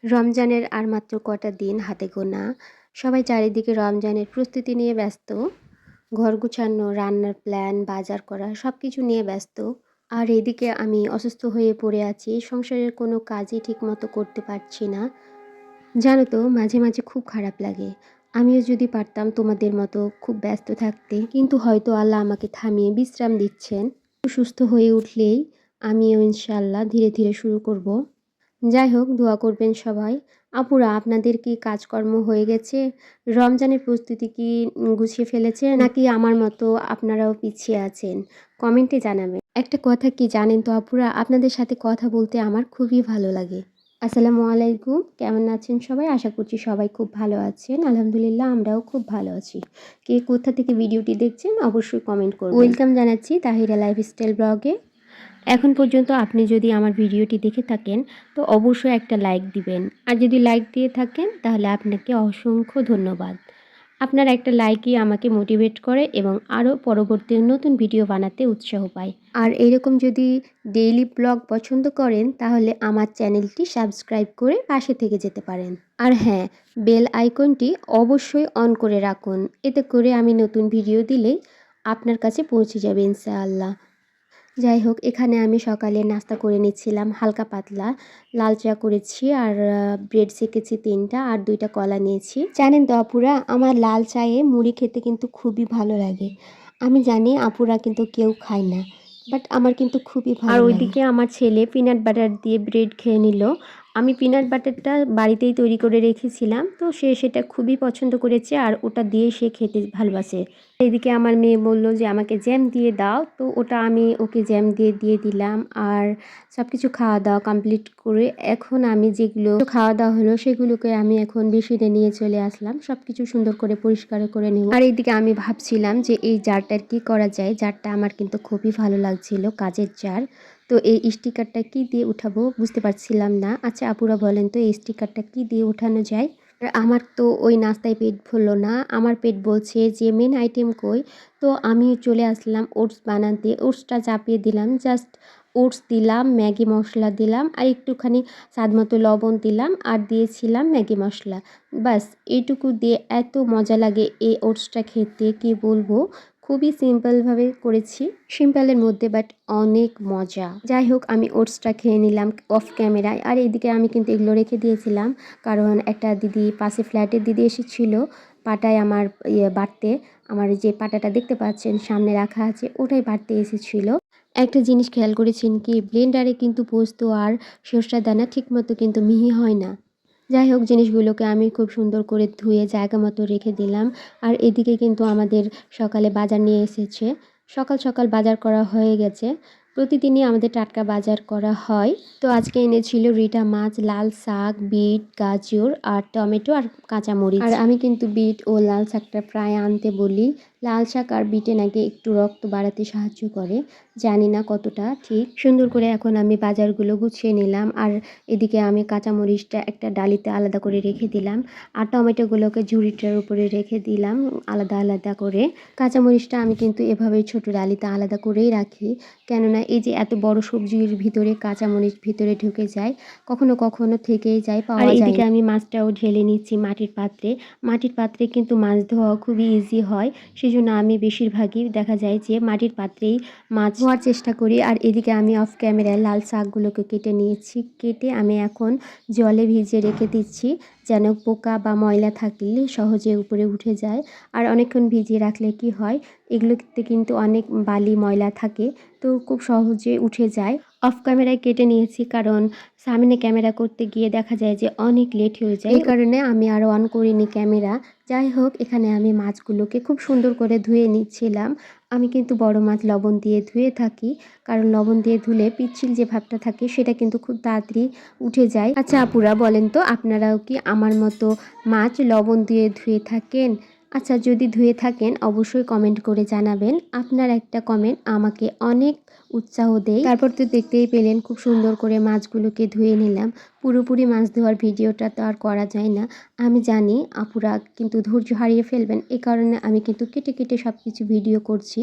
রমজানের আর মাত্র কটা দিন হাতে গোনা। সবাই চারিদিকে রমজানের প্রস্তুতি নিয়ে ব্যস্ত। ঘর গুছানো, রান্নার প্ল্যান, বাজার করা সবকিছু নিয়ে ব্যস্ত। আর এদিকে আমি অসুস্থ হয়ে পড়ে আছি। সংসারের কোনো কাজই ঠিকমতো করতে পারছি না। জানো তো মাঝে, মাঝে খুব খারাপ লাগে। আমিও যদি পারতাম তোমাদের মতো খুব ব্যস্ত থাকতে। কিন্তু হয়তো আল্লাহ আমাকে থামিয়ে বিশ্রাম দিচ্ছেন। সুস্থ হয়ে উঠলেই আমিও ইনশাআল্লাহ ধীরে, ধীরে শুরু করব। যাই হোক, দোয়া করবেন সবাই। আপুরা, আপনাদের কি কাজকর্ম হয়ে গেছে? রমজানের প্রস্তুতি কি গুছিয়ে ফেলেছেন? নাকি আমার মতো আপনারাও পিছিয়ে আছেন? কমেন্টে জানাবেন। একটা কথা কি জানেন তো আপুরা, আপনাদের সাথে কথা বলতে আমার খুবই ভালো লাগে। আসসালামু আলাইকুম, কেমন আছেন সবাই? আশা করছি সবাই খুব ভালো আছেন। আলহামদুলিল্লাহ, আমরাও খুব ভালো আছি। কে কোথা থেকে ভিডিওটি দেখছেন অবশ্যই কমেন্ট করবেন। ওয়েলকাম জানাচ্ছি তাহিরা লাইফস্টাইল ব্লগে। এখন পর্যন্ত আপনি যদি আমার ভিডিওটি দেখে থাকেন তো অবশ্যই একটা লাইক দিবেন। আর যদি লাইক দিয়ে থাকেন তাহলে আপনাকে অসংখ্য ধন্যবাদ। আপনার একটা লাইকই আমাকে মোটিভেট করে এবং আরও পরবর্তী নতুন ভিডিও বানাতে উৎসাহ পায়। আর এরকম যদি ডেইলি ব্লগ পছন্দ করেন তাহলে আমার চ্যানেলটি সাবস্ক্রাইব করে পাশে থেকে যেতে পারেন। আর হ্যাঁ, বেল আইকনটি অবশ্যই অন করে রাখুন। এতে করে আমি নতুন ভিডিও দিলেই আপনার কাছে পৌঁছে যাবে ইনশাআল্লাহ। যাই হোক, এখানে আমি সকালে নাস্তা করে নিচ্ছিলাম হালকা পাতলা। লাল চা করেছি আর ব্রেড সেঁকেছি ৩টা আর ২টা কলা নিয়েছি। জানেন তো আপুরা, আমার লাল চায়ে মুড়ি খেতে কিন্তু খুবই ভালো লাগে। আমি জানি আপুরা কিন্তু কেউ খায় না, বাট আমার কিন্তু খুবই ভালো লাগে। আর ওইদিকে আমার ছেলে পিনাট বাটার দিয়ে ব্রেড খেয়ে নিল। আমি পিনাট বাটারটা বাড়িতেই তৈরি করে রেখেছিলাম, তো সে সেটা খুবই পছন্দ করেছে আর ওটা দিয়ে সে খেতে ভালোবাসে। এদিকে আমার মেয়ে বলল যে আমাকে জ্যাম দিয়ে দাও, তো ওটা আমি ওকে জ্যাম দিয়ে দিলাম। আর সব কিছু খাওয়া দাওয়া কমপ্লিট করে এখন আমি যেগুলো খাওয়া দাওয়া হলো সেগুলোকে আমি এখন বেসিনে নিয়ে চলে আসলাম। সব কিছু সুন্দর করে পরিষ্কার করে নেব। আর এইদিকে আমি ভাবছিলাম যে এই জারটার কি করা যায়। জারটা আমার কিন্তু খুবই ভালো লাগছিল, কাজের জার। তো এই স্টিকারটা কি দিয়ে উঠাবো বুঝতে পারছিলাম না। আচ্ছা আপুরা বলেন তো এই স্টিকারটা কি দিয়ে উঠানো যায়? আর আমার তো ওই নাস্তায় পেট ভরলো না। আমার পেট বলছে যে মেন আইটেম কই? তো আমি চলে আসলাম ওটস বানাতে। ওটসটা চাপিয়ে দিলাম, জাস্ট ওটস দিলাম, ম্যাগি মশলা দিলাম আর একটুখানি স্বাদমতো লবণ দিলাম আর দিয়েছিলাম ম্যাগি মশলা। ব্যাস এইটুকু দিয়ে এত মজা লাগে এই ওটসটা খেতে, কি বলবো। খুবই সিম্পলভাবে করেছি, সিম্পলের মধ্যে বাট অনেক মজা। যাই হোক, আমি ওটসটা খেয়ে নিলাম অফ ক্যামেরায়। আর এইদিকে আমি কিন্তু এগুলো রেখে দিয়েছিলাম, কারণ একটা দিদি পাশে ফ্ল্যাটের দিদি এসেছিলো পাটায় আমার বাটতে। আমার যে পাটাটা দেখতে পাচ্ছেন সামনে রাখা আছে ওটাই বাটতে এসেছিলো। একটা জিনিস খেয়াল করেছেন কি, ব্লেন্ডারে কিন্তু পোস্ত আর সরষের দানা ঠিকমতো কিন্তু মিহি হয় না। যাই হোক, জিনিসগুলোকে আমি খুব সুন্দর করে ধুয়ে জায়গা মতো রেখে দিলাম। আর এদিকে কিন্তু আমাদের সকালে বাজার নিয়ে এসেছে। সকাল সকাল বাজার করা হয়ে গেছে। প্রতিদিনই আমাদের টাটকা বাজার করা হয়। তো আজকে এনেছিল রিটা মাছ, লাল শাক, বিট, গাজর আর টমেটো আর কাঁচামরিচ। আর আমি কিন্তু বিট ও লাল শাকটা প্রায় আনতে বলি। লাল শাক আর বিটে নাকি একটু রক্ত বাড়াতে সাহায্য করে, জানি না কতটা ঠিক। সুন্দর করে এখন আমি বাজারগুলো গুছিয়ে নিলাম। আর এদিকে আমি কাঁচামরিচটা একটা ডালিতে আলাদা করে রেখে দিলাম আর টমেটোগুলোকে ঝুড়িটার উপরে রেখে দিলাম আলাদা আলাদা করে। কাঁচামরিচটা আমি কিন্তু এভাবেই ছোট ডালিতে আলাদা করেই রাখি, কেননা এই যে এত বড় সবজির ভিতরে কাঁচামরিচ ভিতরে ঢুকে যায়, কখনো কখনো থেকেই যায়, পাওয়া যায়। আর এদিকে আমি মাছটাও ঢেলে নিচ্ছি মাটির পাত্রে। মাটির পাত্রে কিন্তু মাছ ধোয়া খুবই ইজি হয়, সেজন্য আমি বেশিরভাগই দেখা যায় যে মাটির পাত্রেই মাছ ধোয়ার চেষ্টা করি। আর এদিকে আমি অফ ক্যামেরায় লাল শাকগুলোকে কেটে নিয়েছি। কেটে আমি এখন জলে ভিজিয়ে রেখে দিচ্ছি, যেন পোকা বা ময়লা থাকলে সহজে উপরে উঠে যায়। আর অনেকক্ষণ ভিজিয়ে রাখলে কি হয়, এগুলোতে কিন্তু অনেক বালি ময়লা থাকে, তো খুব সহজে উঠে যায়। অফ ক্যামেরায় কেটে নিয়েছি, কারণ সামনে ক্যামেরা করতে গিয়ে দেখা যায় যে অনেক লেট হয়ে যায়, এই কারণে আমি আর অন করিনি ক্যামেরা। যাই হোক, এখানে আমি মাছগুলোকে খুব সুন্দর করে ধুয়ে নিচ্ছিলাম। আমি কিন্তু বড় মাছ লবণ দিয়ে ধুয়ে থাকি, কারণ লবণ দিয়ে ধুলে পিচ্ছিল যে ভাবটা থাকে সেটা কিন্তু খুব তাড়াতাড়ি উঠে যায়। আচ্ছা আপুরা বলেন তো, আপনারাও কি আমার মতো মাছ লবণ দিয়ে ধুয়ে থাকেন? আচ্ছা, যদি ধুয়ে থাকেন অবশ্যই কমেন্ট করে জানাবেন। আপনার একটা কমেন্ট আমাকে অনেক উৎসাহ দেই। তারপর তো দেখতেই পেলেন খুব সুন্দর করে মাছগুলোকে ধুয়ে নিলাম। পুরোপুরি মাছ ধোয়ার ভিডিওটা তো আর করা যায় না। আমি জানি আপুরা কিন্তু ধৈর্য হারিয়ে ফেলবেন, এ কারণে আমি কিন্তু কেটে কেটে সব কিছু ভিডিও করছি।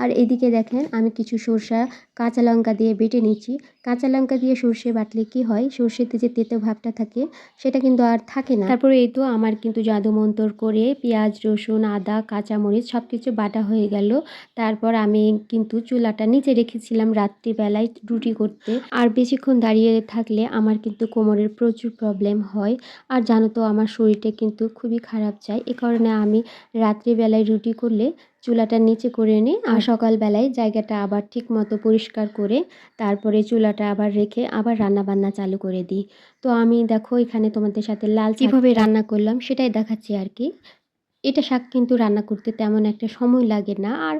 আর এদিকে দেখেন আমি কিছু সরষা কাঁচা লঙ্কা দিয়ে বেটে নিচ্ছি। কাঁচা লঙ্কা দিয়ে সর্ষে বাটলে কি হয়, সর্ষেতে যে তেতো ভাবটা থাকে সেটা কিন্তু আর থাকে না। তারপরে এই তো আমার কিন্তু জাদু মন্তর করে পেঁয়াজ, রসুন, আদা, কাঁচামরিচ সব কিছু বাটা হয়ে গেল। তারপর আমি কিন্তু চুলাটা নিচে রেখেছিলাম রাত্রিবেলায় রুটি করতে। আর বেশিক্ষণ দাঁড়িয়ে থাকলে আমার কিন্তু কোমরের প্রচুর প্রবলেম হয়। আর জানো তো আমার শরীরটা কিন্তু খুবই খারাপ যায়, এ কারণে আমি রাত্রিবেলায় রুটি করলে চুলাটা নিচে করে নিই। আর সকালবেলায় জায়গাটা আবার ঠিক মতো পরিষ্কার করে তারপরে চুলাটা আবার রেখে আবার রান্নাবান্না চালু করে দিই। তো আমি দেখো এখানে তোমাদের সাথে লাল কীভাবে রান্না করলাম সেটাই দেখাচ্ছি আর কি। এটা শাক কিন্তু রান্না করতে তেমন একটা সময় লাগে না, আর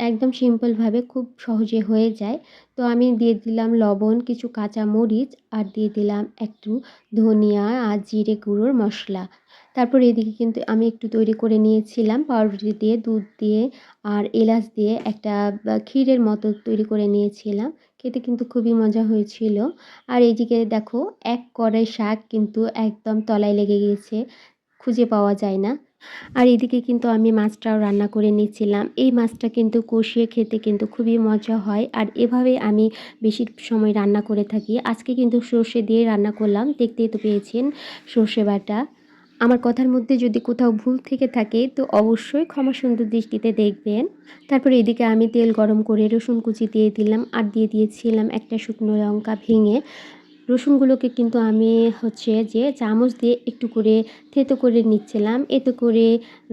একদম সিম্পলভাবে খুব সহজে হয়ে যায়। তো আমি দিয়ে দিলাম লবণ, কিছু কাঁচা মরিচ, আর দিয়ে দিলাম একটু ধনিয়া আর জিরে গুঁড়োর মশলা। তারপর এদিকে কিন্তু আমি একটু তৈরি করে নিয়েছিলাম পাউরুটি দিয়ে, দুধ দিয়ে আর এলাচ দিয়ে একটা ক্ষীরের মতো তৈরি করে নিয়েছিলাম। খেতে কিন্তু খুবই মজা হয়েছিল। আর এইদিকে দেখো এক কড়াই শাক কিন্তু একদম তলায় লেগে গিয়েছে, খুঁজে পাওয়া যায় না। আর এদিকে কিন্তু আমি মাছটাও রান্না করে নিচ্ছিলাম। এই মাছটা কিন্তু কষিয়ে খেতে কিন্তু খুবই মজা হয়, আর এভাবে আমি বেশি সময় রান্না করে থাকি। আজকে কিন্তু সর্ষে দিয়ে রান্না করলাম, দেখতেই তো পেয়েছেন সর্ষে বাটা। আমার কথার মধ্যে যদি কোথাও ভুল থেকে থাকে তো অবশ্যই ক্ষমা সুন্দর দৃষ্টিতে দেখবেন। তারপরে এদিকে আমি তেল গরম করে রসুন কুচি দিয়ে দিলাম, আর দিয়ে দিয়েছিলাম একটা শুকনো লঙ্কা ভেঙে। রসুনগুলোকে কিন্তু আমি যে চামচ দিয়ে একটু করে থেতো করে নিচ্ছিলাম, এতে করে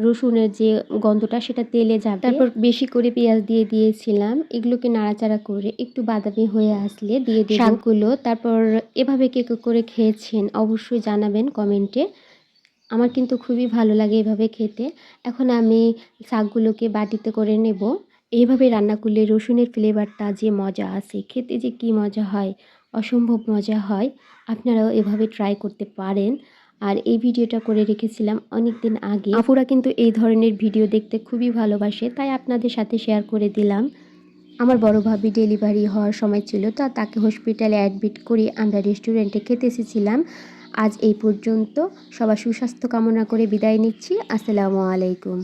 রসুনের যে গন্ধটা সেটা তেলে যাবে। তারপর বেশি করে পেঁয়াজ দিয়ে দিয়েছিলাম, এগুলোকে নাড়াচাড়া করে একটু বাদামি হয়ে আসলে দিয়ে দেব শাকগুলো। তারপর এভাবে কে কে করে খেয়েছেন অবশ্যই জানাবেন কমেন্টে। আমার কিন্তু খুবই ভালো লাগে এভাবে খেতে। এখন আমি শাকগুলোকে বাটিতে করে নেব। এইভাবে রান্না করলে রসুনের ফ্লেভারটা যে মজা আছে, খেতে যে কি মজা হয়, অসম্ভব মজা হয়। আপনারাও এভাবে ট্রাই করতে পারেন। আর এই ভিডিওটা করে রেখেছিলাম অনেক দিন আগে। আপুরা কিন্তু এই ধরনের ভিডিও দেখতে খুবই ভালোবাসে, তাই আপনাদের সাথে শেয়ার করে দিলাম। আমার বড় ভাবি ডেলিভারি হওয়ার সময় ছিল, তো তাকে হসপিটালে অ্যাডমিট করে আমরা রেস্টুরেন্টে খেতে এসেছিলাম। আজ এই পর্যন্ত, সবার সুস্বাস্থ্য কামনা করে বিদায় নিচ্ছি। আসসালামু আলাইকুম।